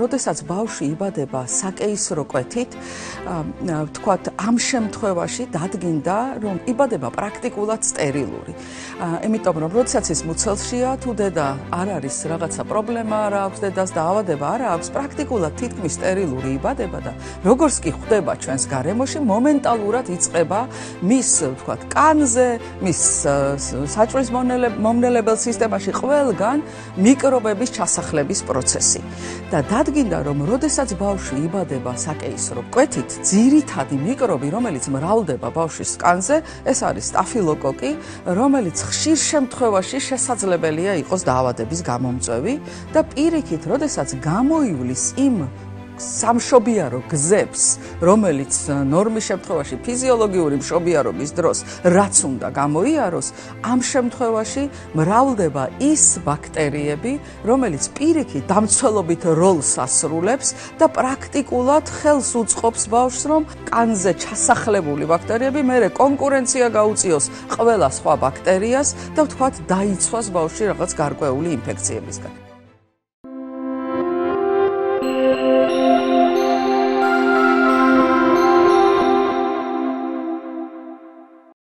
როდესაც ბავშვი იბადება საკეისრო კვეთით, ვთქვათ, ამ შემთხვევაში დადგინდა, რომ იბადება პრაქტიკულად სტერილური. იმიტომ რომ როდესაც ის მუცელშია, თუ დედა არ არის რაღაცა პრობლემა არ აქვს დედას და ავადება არ აქვს, პრაქტიკულად თითქმის სტერილური იბადება და როგორც კი ხვდება ჩვენს გარემოში, მომენტალურად იწყება მის, ვთქვათ, კანზე, მის საჭმლის მომნელებელ სისტემაში ყველგან მიკრობების ჩასახლების პროცესი. და დადგინდა, რომ როდესაც ბავშვი იბადება საკეისრო კვეთით, ძირითადი მიკრობი, რომელიც მრავლდება ბავშვის კანზე, ეს არის სტაფილოკოკი, რომელიც ხშირ შემთხვევაში შესაძლებელია იყოს დაავადების გამომწვევი და პირიქით, როდესაც გამოივლის იმ სამშობიარო გზებს, რომელიც ნორმის შემთხვევაში ფიზიოლოგიური მშობიარობის დროს რაც უნდა გამოიაროს, ამ შემთხვევაში მრავლდება ის ბაქტერიები, რომელიც პირიქით დამცველობით როლს ასრულებს და პრაქტიკულად ხელს უწყობს ბავშვს, რომ კანზე ჩასახლებული ბაქტერიები მერე კონკურენცია გაუწიოს ყველა სხვა ბაქტერიას და ვთქვათ, დაიცვას ბავშვი რაღაც გარკვეული ინფექციებისგან.